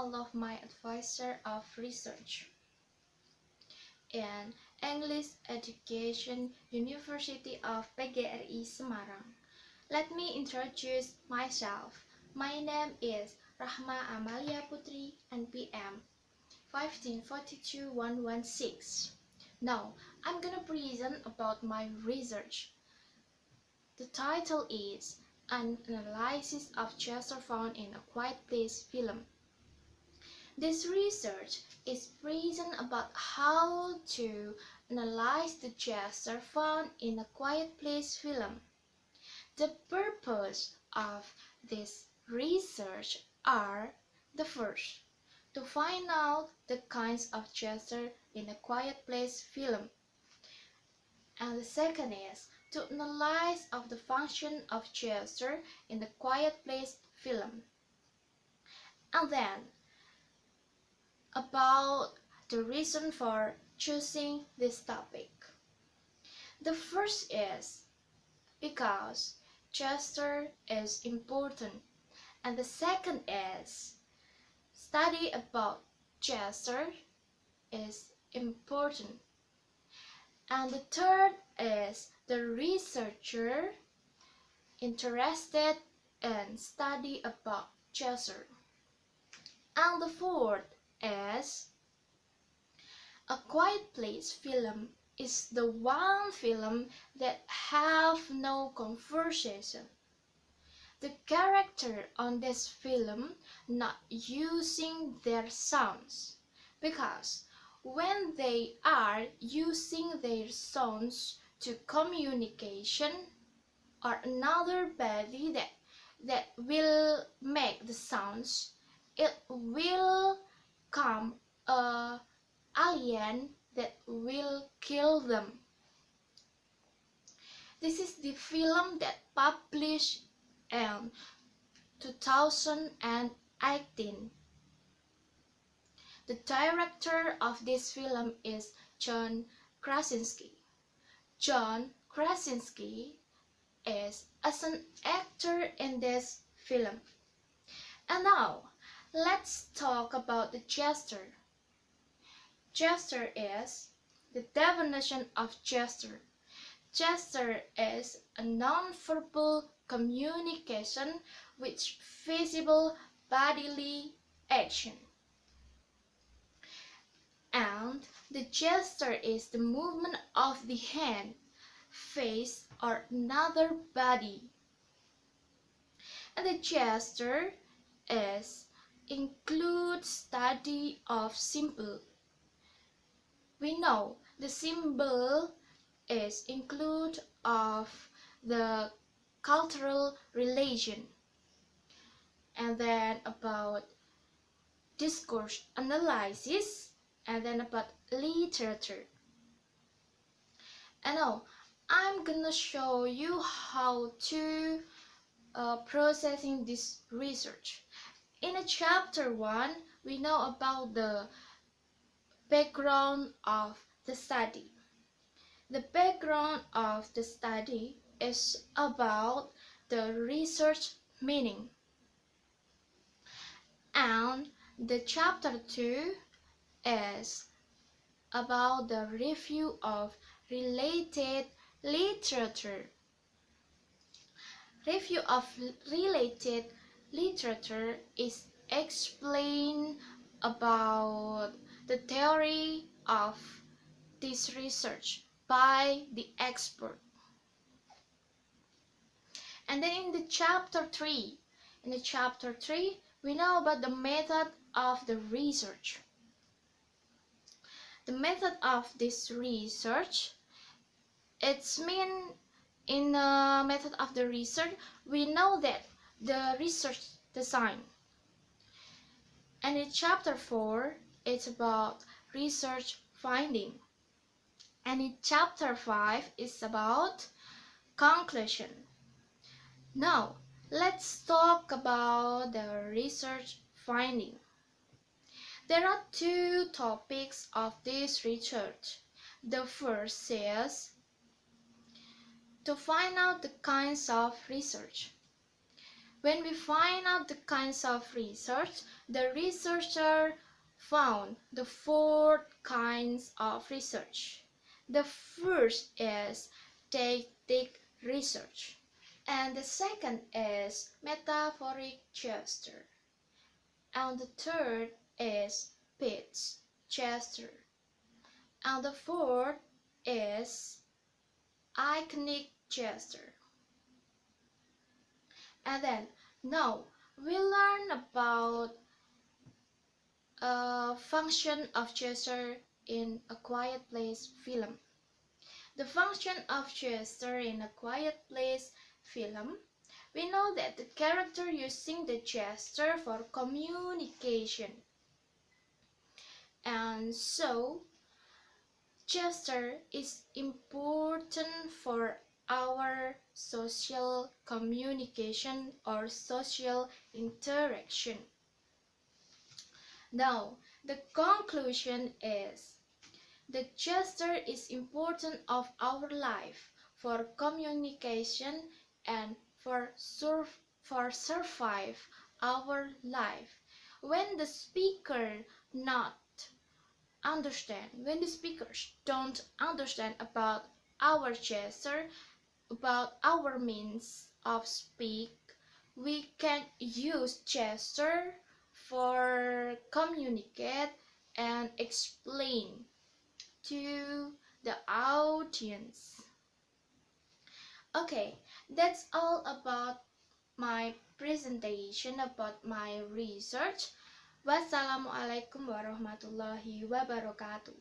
all of my advisor of research in English Education University of PGRI Semarang. Let me introduce myself. My name is Rahma Amalia Putri and PM 1542116. Now, I'm gonna present about my research. The title is An Analysis of Gesture Found in A Quiet Place Film. This research is present about how to analyze the gesture found in a quiet place film. The purpose of this research are the first, to find out the kinds of gesture in a quiet place film, and the second is to analyze of the function of gesture in the quiet place film, and then about the reason for choosing this topic. The first is because gesture is important, and the second is study about gesture is important, and the third is the researcher interested in study about gesture, and the fourth is a quiet place film is the one film that have no conversation. The character on this film not using their sounds, because when they are using their sounds to communication or another body that will make the sounds, it will come a alien that will kill them. This is the film that published in 2018. The director of this film is John Krasinski. John Krasinski is as an actor in this film. And now, let's talk about the gesture. Gesture is the definition of gesture. Gesture is a non-verbal communication with visible bodily action. And the gesture is the movement of the hand, face, or another body. And the gesture includes study of symbol. We know the symbol is include of the cultural relation, and then about discourse analysis, and then about literature. And now I'm gonna show you how to processing this research. In chapter 1, we know about the background of the study. The background of the study is about the research meaning. And the chapter 2 is about the review of related literature. Review of related literature is explained about the theory of this research by the expert. And then in the chapter 3, we know about the method of the research. The method of this research, it's mean in the method of the research, we know that the research design. And in chapter 4, it's about research finding. And in chapter 5, it's about conclusion. Now, let's talk about the research finding. There are two topics of this research. The first is to find out the kinds of research. When we find out the kinds of research, The researcher found the four kinds of research. The first is didactic research, and the second is metaphoric gesture, and the third is pitch gesture, and the fourth is iconic gesture. And then now we learn about a function of gesture in A Quiet Place film. The function of gesture in A Quiet Place film, we know that the character using the gesture for communication. And so, gesture is important for our social communication or social interaction. Now, the conclusion is the gesture is important of our life for communication and for survive our life. When the speakers don't understand about our gesture, about our means of speak, we can use gesture for communicate and explain to the audience. Okay, that's all about my presentation about my research. Wassalamualaikum warahmatullahi wabarakatuh.